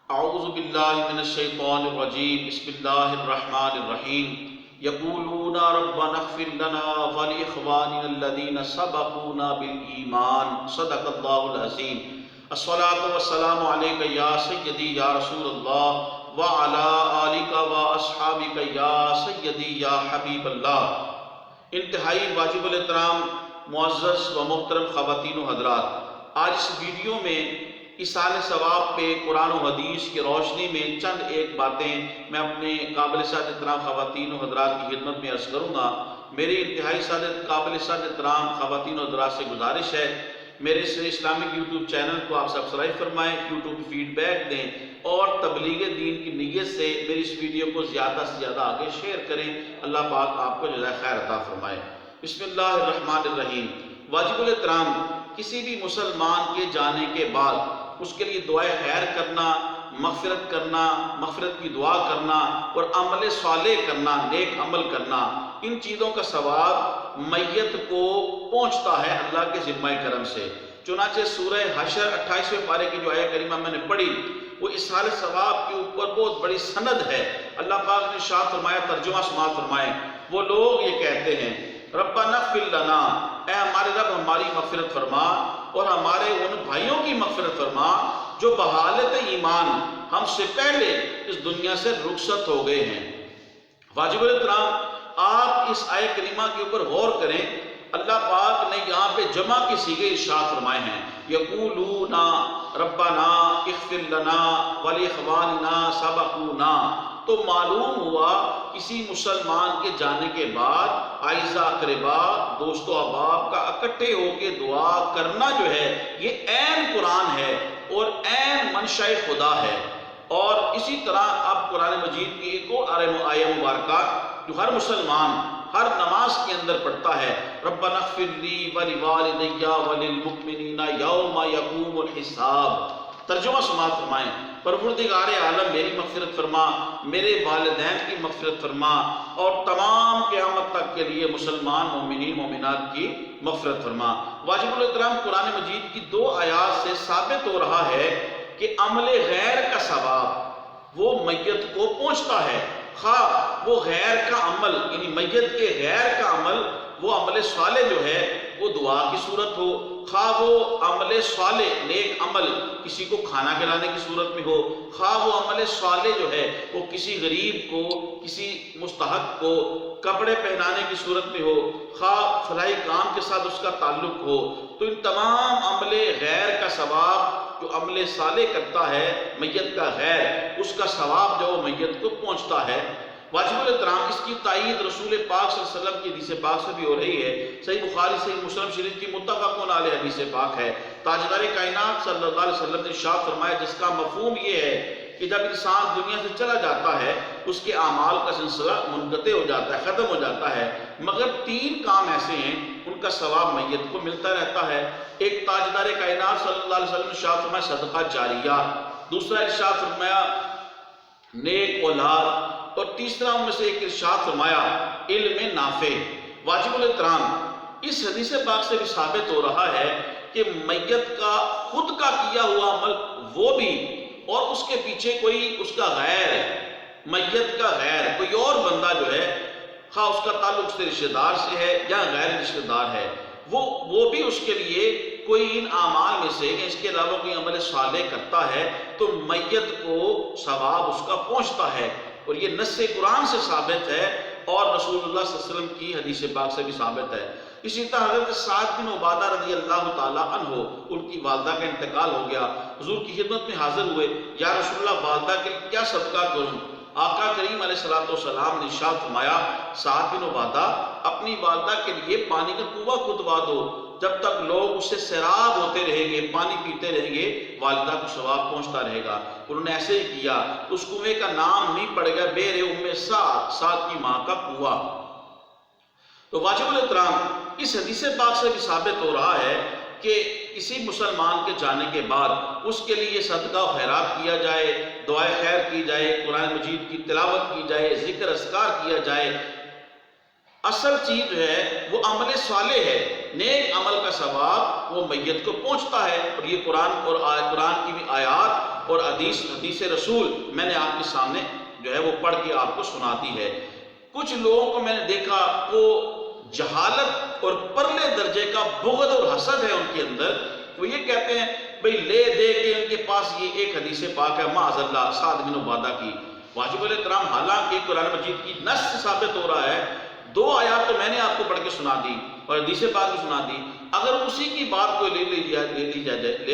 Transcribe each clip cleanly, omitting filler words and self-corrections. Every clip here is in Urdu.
اعوذ باللہ من الشیطان الرجیم بسم اللہ الرحمن الرحیم یقولون ربنا اغفر لنا ولاخواننا الذین سبقونا بالایمان صدق اللہ العظیم الصلاۃ والسلام علیک یا سیدی یا رسول اللہ وعلی آلک واصحابک یا سیدی یا حبیب اللہ۔ انتہائی واجب الاحترام معزز و محترم خواتین و حضرات، آج اس ویڈیو میں ایصال ثواب پہ قرآن و حدیث کی روشنی میں چند ایک باتیں میں اپنے قابل سعادت احترام خواتین و حضرات کی خدمت میں عرض کروں گا۔ میری انتہائی قابل سعادت احترام خواتین و حضرات سے گزارش ہے، میرے اس اسلامک یوٹیوب چینل کو آپ سبسکرائب فرمائیں، یوٹیوب کی فیڈ بیک دیں اور تبلیغ دین کی نیت سے میری اس ویڈیو کو زیادہ سے زیادہ آگے شیئر کریں۔ اللہ پاک آپ کو جزائے خیر عطا فرمائے۔ بسم اللہ الرحمن الرحیم۔ واجب الاحترام کسی بھی مسلمان کے جانے کے بعد اس کے لیے دعائے خیر کرنا، مغفرت کی دعا کرنا اور عمل صالح کرنا، نیک عمل کرنا، ان چیزوں کا ثواب میت کو پہنچتا ہے اللہ کے ذمہ کرم سے۔ چنانچہ سورہ حشر 28ویں پارے کی جو آیہ کریمہ میں نے پڑھی وہ ایصال ثواب کے اوپر بہت بڑی سند ہے۔ اللہ پاک نے ارشاد فرمایا، ترجمہ سماعت فرمائیں، وہ لوگ یہ کہتے ہیں ربنا اغفر لنا، اے ہمارے رب ہماری مغفرت فرما اور ہمارے ان بھائیوں کی مغفرت فرما جو بحالت ایمان ہم سے پہلے اس دنیا سے رخصت ہو گئے ہیں۔ واجب الاحترام آپ اس آیہ کریمہ کے اوپر غور کریں۔ اللہ پاک نے یہاں پہ جمع کے صیغے ارشاد فرمائے ہیں، یقولون ربنا اغفر لنا ولاخواننا سبقونا۔ تو معلوم ہوا کسی مسلمان کے جانے کے بعد اعزا اقربا، دوست و احباب کا اکٹھے ہو کے دعا کرنا جو ہے یہ عین قرآن ہے اور عین منشاء خدا ہے۔ اور اسی طرح اب قرآن مجید کی ایک اور آیہ مبارکہ جو ہر مسلمان ہر نماز کے اندر پڑھتا ہے، ربنا اغفر لی ولوالدی وللمؤمنین یوم یقوم الحساب۔ ترجمہ سماعت فرمائیں، پروردگار عالم میری مغفرت فرما، میرے والدین کی مغفرت فرما اور تمام قیامت تک کے لیے مسلمان مومنین مومنات کی مغفرت فرما۔ واجب الاحترام قرآن مجید کی دو آیات سے ثابت ہو رہا ہے کہ عمل غیر کا ثواب وہ میت کو پہنچتا ہے، خواہ وہ غیر کا عمل یعنی میت کے غیر کا عمل، وہ عمل صالح جو ہے وہ دعا کی صورت ہو، خواہ وہ عمل صالح نیک عمل کسی کو کھانا کھلانے کی صورت میں ہو، خواہ وہ عمل صالح جو ہے وہ کسی غریب کو، کسی مستحق کو کپڑے پہنانے کی صورت میں ہو، خواہ فلاحی کام کے ساتھ اس کا تعلق ہو۔ تو ان تمام عمل غیر کا ثواب جو عمل صالح کرتا ہے میت کا غیر، اس کا ثواب جو میت کو پہنچتا ہے۔ واجب الاحترام اس کی تائید رسول پاک صلی اللہ علیہ وسلم کی حدیث پاک سے بھی ہو رہی ہے۔ صحیح بخاری صحیح مسلم شریف کی متفق علیہ حدیث پاک ہے۔ تاجدار کائنات صلی اللہ علیہ وسلم نے ارشاد فرمایا، جس کا مفہوم یہ ہے کہ جب انسان دنیا سے چلا جاتا ہے اس کے اعمال کا سلسلہ منقطع ہو جاتا ہے، ختم ہو جاتا ہے، مگر تین کام ایسے ہیں ان کا ثواب میت کو ملتا رہتا ہے۔ ایک تاجدار کائنات صلی اللہ علیہ وسلم نے ارشاد فرمایا صدقہ جاریہ، دوسرا ارشاد فرمایا نیک اولاد، اور تیسرا ان میں سے ایک ارشاد فرمایا علم نافع۔ واجب الاحترام اس حدیث پاک سے بھی ثابت ہو رہا ہے کہ میت کا خود کا کیا ہوا عمل وہ بھی، اور اس کے پیچھے کوئی اس کا غیر ہے، میت کا غیر کوئی اور بندہ جو ہے، خواہ اس کا تعلق اس کے رشتہ دار سے ہے یا غیر رشتہ دار ہے، وہ بھی اس کے لیے کوئی ان اعمال میں سے اس کے علاوہ کوئی عمل صالح کرتا ہے تو میت کو ثواب اس کا پہنچتا ہے۔ اور یہ نص قرآن سے ثابت ہے اور رسول اللہ صلی اللہ علیہ وسلم کی حدیث پاک سے بھی ثابت ہے۔ اسی طرح حضرت سعد بن عبادہ رضی اللہ تعالیٰ عنہ، ان کی والدہ کا انتقال ہو گیا، حضور کی خدمت میں حاضر ہوئے، یا رسول اللہ والدہ کے لیے کیا صدقہ کروں؟ آقا کریم علیہ السلام نے ارشاد فرمایا، سعد بن عبادہ اپنی والدہ کے لیے پانی کا کنواں کھدوا دو، جب تک لوگ اس سے سیراب ہوتے رہیں گے، پانی پیتے رہیں گے، والدہ کو ثواب پہنچتا رہے گا۔ انہوں نے ایسے ہی کیا، اس کنویں کا نام نہیں پڑ گیا بئر ام سعد، سعد کی ماں کا کنواں۔ تو واجب الاحترام اس حدیث پاک سے بھی ثابت ہو رہا ہے کہ کسی مسلمان کے جانے کے بعد اس کے لیے صدقہ و خیرات کیا جائے، دعائے خیر کی جائے، قرآن مجید کی تلاوت کی جائے، ذکر اذکار کیا جائے۔ اصل چیز جو ہے وہ عمل صالح ہے، نیک عمل کا ثواب وہ میت کو پہنچتا ہے۔ اور یہ قرآن کی بھی آیات اور حدیث رسول میں نے آپ کے سامنے جو ہے وہ پڑھ کے آپ کو سنا دی ہے۔ کچھ لوگوں کو میں نے دیکھا وہ جہالت اور پرلے درجے کا بغض اور حسد ہے ان کے اندر، وہ یہ کہتے ہیں بھئی لے دے کے ان کے پاس یہ ایک حدیث پاک ہے معاذ اللہ سعد بن عبادہ کی۔ واجب الاحترام حالانکہ قرآن مجید کی نص سے ثابت ہو رہا ہے، 2 آیات تو میں نے آپ کو پڑھ کے سنا دی اور حدیث پاک بھی سنا دی، اگر اسی کی بات کو لے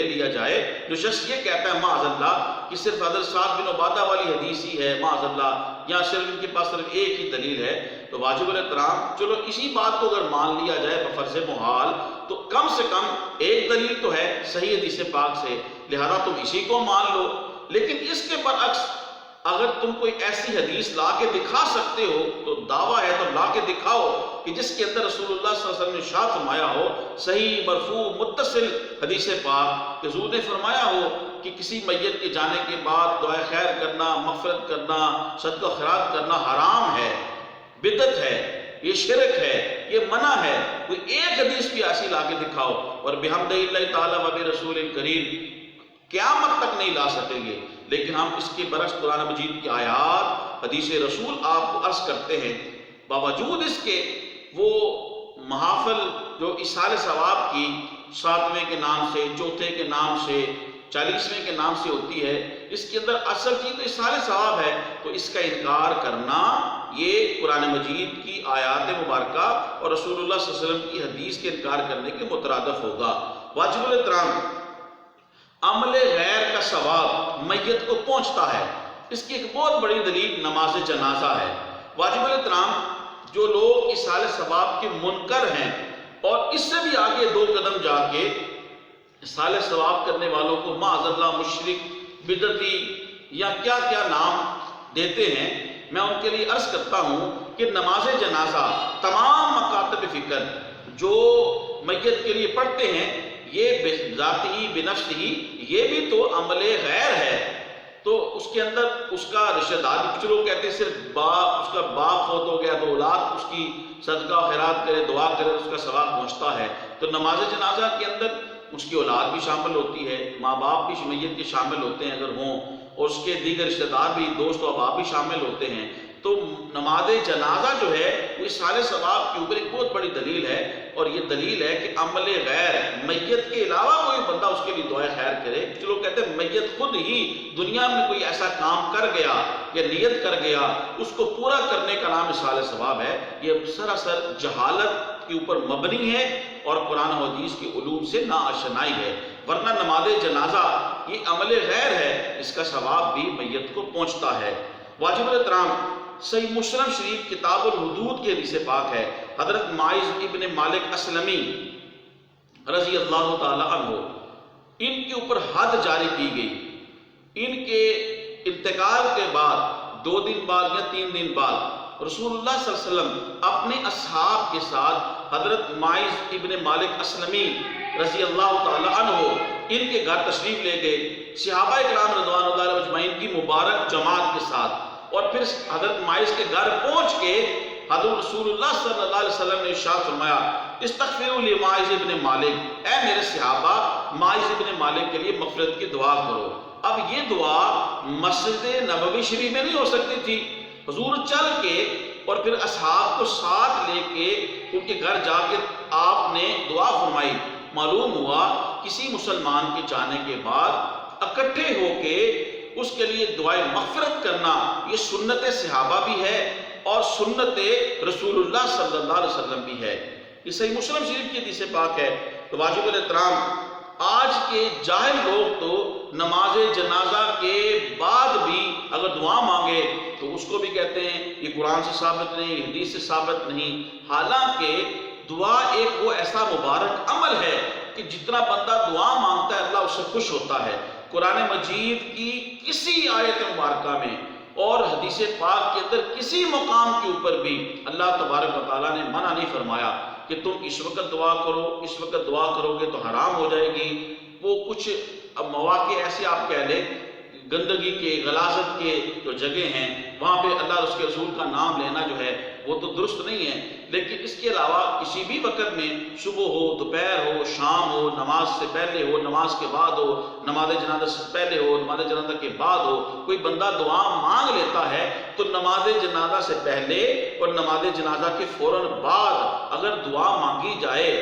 لیا جائے جو شخص یہ کہتا ہے معاذ اللہ کہ صرف حضرت سعد بن عبادہ والی حدیث ہی ہے معاذ اللہ، یا صرف ان کے پاس صرف ایک ہی دلیل ہے، تو واجب الاحترام چلو اسی بات کو اگر مان لیا جائے بفرض محال تو کم سے کم ایک دلیل تو ہے صحیح حدیث پاک سے، لہذا تم اسی کو مان لو۔ لیکن اس کے برعکس اگر تم کوئی ایسی حدیث لا کے دکھا سکتے ہو تو دعویٰ ہے تو لا کے دکھاؤ کہ جس کے اندر رسول اللہ صلی اللہ علیہ وسلم نے ارشاد فرمایا ہو، صحیح مرفوع متصل حدیث پاک کہ حضور نے فرمایا ہو کہ کسی میت کے جانے کے بعد دعائے خیر کرنا، مغفرت کرنا، صدقہ خیرات کرنا حرام ہے، بدعت ہے، یہ شرک ہے، یہ منع ہے۔ کوئی ایک حدیث بھی ایسی لا کے دکھاؤ، اور بحمد اللہ تعالیٰ و برسول کریم قیامت تک نہیں لا سکیں گے۔ لیکن ہم اس کے برعکس قرآن مجید کی آیات حدیث رسول آپ کو عرض کرتے ہیں، باوجود اس کے وہ محافل جو ایصال ثواب کی 7ویں کے نام سے، چوتھے کے نام سے، 40ویں کے نام سے ہوتی ہے، اس کے اندر اصل چیز تو ایصال ثواب ہے، تو اس کا انکار کرنا یہ قرآن مجید کی آیات مبارکہ اور رسول اللہ صلی اللہ علیہ وسلم کی حدیث کے انکار کرنے کے مترادف ہوگا۔ واجب الاحترام عمل غیر کا ثواب میت کو پہنچتا ہے، اس کی ایک بہت بڑی دلیل نماز جنازہ ہے۔ واجب الاحترام جو لوگ ایصال ثواب کے منکر ہیں اور اس سے بھی آگے 2 قدم جا کے ایصال ثواب کرنے والوں کو معاذ اللہ مشرک، بدعتی یا کیا کیا نام دیتے ہیں، میں ان کے لیے عرض کرتا ہوں کہ نماز جنازہ تمام مکاتب فکر جو میت کے لیے پڑھتے ہیں یہ بذات ہی بنفس ہی یہ بھی تو عمل غیر ہے، تو اس کے اندر اس کا رشتہ دار، کچھ لوگ کہتے ہیں صرف باپ، اس کا باپ فوت ہو گیا تو اولاد اس کی صدقہ خیرات کرے، دعا کرے، اس کا ثواب پہنچتا ہے، تو نماز جنازہ کے اندر اس کی اولاد بھی شامل ہوتی ہے، ماں باپ بھی میت کے شامل ہوتے ہیں اگر ہوں، اور اس کے دیگر رشتہ دار بھی، دوست و احباب بھی شامل ہوتے ہیں، تو نماز جنازہ جو ہے وہ ایصال ثواب کے اوپر ایک بہت بڑی دلیل ہے، اور یہ دلیل ہے کہ عمل غیر میت کے علاوہ کوئی بندہ اس کے لیے دعائے خیر کرے، کچھ لوگ کہتے ہیں میت خود ہی دنیا میں کوئی ایسا کام کر گیا یا نیت کر گیا، اس کو پورا کرنے کا نام ایصال ثواب ہے، یہ سراسر جہالت کے اوپر مبنی ہے اور قرآن و حدیث کے علوم سے ناآشنائی ہے، ورنہ نماز جنازہ یہ عمل غیر ہے، اس کا ثواب بھی میت کو پہنچتا ہے۔ واجب الاحترام صحیح مسلم شریف کتاب الحدود کے حدیث پاک ہے، حضرت معاذ ابن مالک اسلمی رضی اللہ تعالی عنہ، ان کے اوپر حد جاری کی گئی، ان کے انتقال کے بعد 2 دن بعد یا 3 دن بعد رسول اللہ صلی اللہ علیہ وسلم اپنے اصحاب کے ساتھ حضرت معاذ ابن مالک اسلمی رضی اللہ تعالی عنہ ان کے گھر تشریف لے گئے، صحابہ اکرام رضوان اللہ علیہم اجمعین کی مبارک جماعت کے ساتھ، اور پھر حضرت معاذ کے گھر پہنچ کے حضرت رسول اللہ صلی اللہ علیہ وسلم نے ارشاد فرمایا استغفروا لمعاذ ابن مالک، اے میرے صحابہ معاذ ابن مالک کے لیے مغفرت کی دعا کرو۔ اب یہ دعا مسجد نبوی شریف میں نہیں ہو سکتی تھی، حضور چل کے اور پھر اصحاب کو ساتھ لے کے ان کے گھر جا کے آپ نے دعا فرمائی۔ معلوم ہوا کسی مسلمان کے جانے کے بعد اکٹھے ہو کے اس کے لیے دعائے مغفرت کرنا یہ سنت صحابہ بھی ہے اور سنت رسول اللہ صلی اللہ علیہ وسلم بھی ہے۔ یہ صحیح مسلم شریف کی حدیث پاک ہے۔ تو واجب الاحترام آج کے جاہل لوگ تو نماز جنازہ کے بعد بھی اگر دعا مانگے تو اس کو بھی کہتے ہیں یہ قرآن سے ثابت نہیں، یہ حدیث سے ثابت نہیں، حالانکہ دعا ایک وہ ایسا مبارک عمل ہے کہ جتنا بندہ دعا مانگتا ہے اللہ اس سے خوش ہوتا ہے۔ قرآن مجید کی کسی آیت مبارکہ میں اور حدیث پاک کے اندر کسی مقام کے اوپر بھی اللہ تبارک و تعالیٰ نے منع نہیں فرمایا کہ تم اس وقت دعا کرو، اس وقت دعا کرو گے تو حرام ہو جائے گی۔ وہ کچھ مواقع ایسے آپ کہہ لیں گندگی کے، غلاظت کے جو جگہ ہیں وہاں پہ اللہ اور اس کے رسول کا نام لینا جو ہے وہ تو درست نہیں ہے، لیکن اس کے علاوہ کسی بھی وقت میں صبح ہو، دوپہر ہو، شام ہو، نماز سے پہلے ہو، نماز کے بعد ہو، نماز جنازہ سے پہلے ہو، نماز جنازہ کے بعد ہو، کوئی بندہ دعا مانگ لیتا ہے تو نماز جنازہ سے پہلے اور نماز جنازہ کے فوراً بعد اگر دعا مانگی جائے،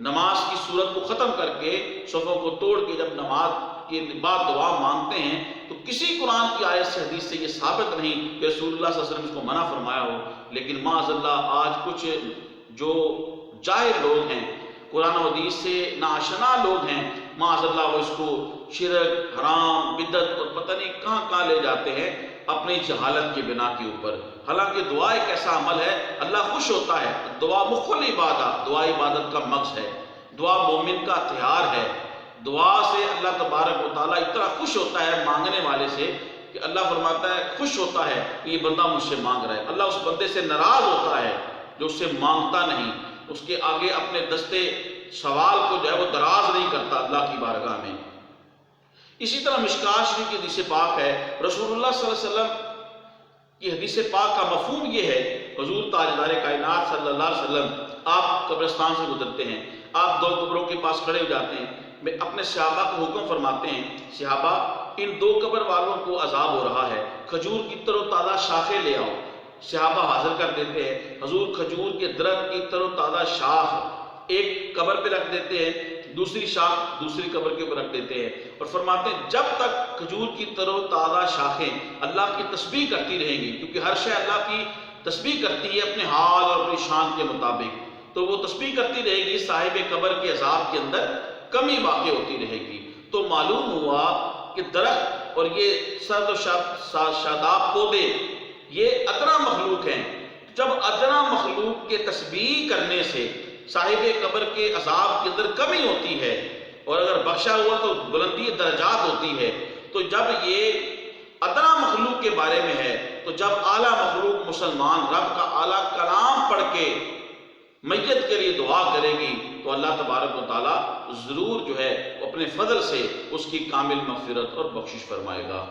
نماز کی صورت کو ختم کر کے صفوں کو توڑ کے جب نماز کے بعد دعا مانگتے ہیں تو کسی قرآن کی آیت سے حدیث سے یہ ثابت نہیں کہ رسول اللہ صلی اللہ علیہ وسلم اس کو منع فرمایا ہو۔ لیکن معاذ اللہ آج کچھ جو جاہل لوگ ہیں، قرآن و حدیث سے ناآشنا لوگ ہیں، معاذ اللہ وہ اس کو شرک، حرام، بدعت اور پتہ نہیں کہاں کہاں لے جاتے ہیں اپنی جہالت کی بنا کے اوپر۔ حالانکہ دعا ایک ایسا عمل ہے اللہ خوش ہوتا ہے، دعا مخ العبادہ، دعا عبادت کا مغز ہے، دعا مومن کا ہتھیار ہے۔ دعا سے اللہ تبارک و تعالیٰ اتنا خوش ہوتا ہے مانگنے والے سے کہ اللہ فرماتا ہے، خوش ہوتا ہے کہ یہ بندہ مجھ سے مانگ رہا ہے۔ اللہ اس بندے سے ناراض ہوتا ہے جو اس سے مانگتا نہیں، اس کے آگے اپنے دستے سوال کو جو ہے وہ دراز نہیں کرتا اللہ کی بارگاہ میں۔ اسی طرح مشکوٰۃ شریف کی حدیث پاک ہے، رسول اللہ صلی اللہ علیہ وسلم کی حدیث پاک کا مفہوم یہ ہے، حضور تاجدار کائنات صلی اللہ علیہ وسلم آپ قبرستان سے گزرتے ہیں، آپ دو قبروں کے پاس کھڑے ہو جاتے ہیں، اپنے صحابہ کو حکم فرماتے ہیں، صحابہ ان دو قبر والوں کو عذاب ہو رہا ہے، کھجور کی تر و تازہ شاخیں لے آؤ۔ صحابہ حاضر کر دیتے ہیں، حضور کھجور کے درخت کی تر و تازہ شاخ ایک قبر پہ رکھ دیتے ہیں، دوسری شاخ دوسری قبر کے اوپر رکھ دیتے ہیں اور فرماتے ہیں جب تک کھجور کی تر و تازہ شاخیں اللہ کی تسبیح کرتی رہیں گی، کیونکہ ہر شے اللہ کی تسبیح کرتی ہے اپنے حال اور اپنی شان کے مطابق، تو وہ تسبیح کرتی رہے گی، صاحب قبر کے عذاب کے اندر کمی واقع ہوتی رہے گی۔ تو معلوم ہوا کہ درخت اور یہ سرد و شاداب پودے یہ ادنا مخلوق ہیں، جب ادنا مخلوق کے تسبیح کرنے سے صاحب قبر کے عذاب کے اندر کمی ہوتی ہے اور اگر بخشا ہوا تو بلندی درجات ہوتی ہے، تو جب یہ ادنا مخلوق کے بارے میں ہے تو جب اعلیٰ مخلوق مسلمان رب کا اعلیٰ کلام پڑھ کے میت کے لیے دعا کرے گی تو اللہ تبارک و تعالیٰ ضرور جو ہے اپنے فضل سے اس کی کامل مغفرت اور بخشش فرمائے گا۔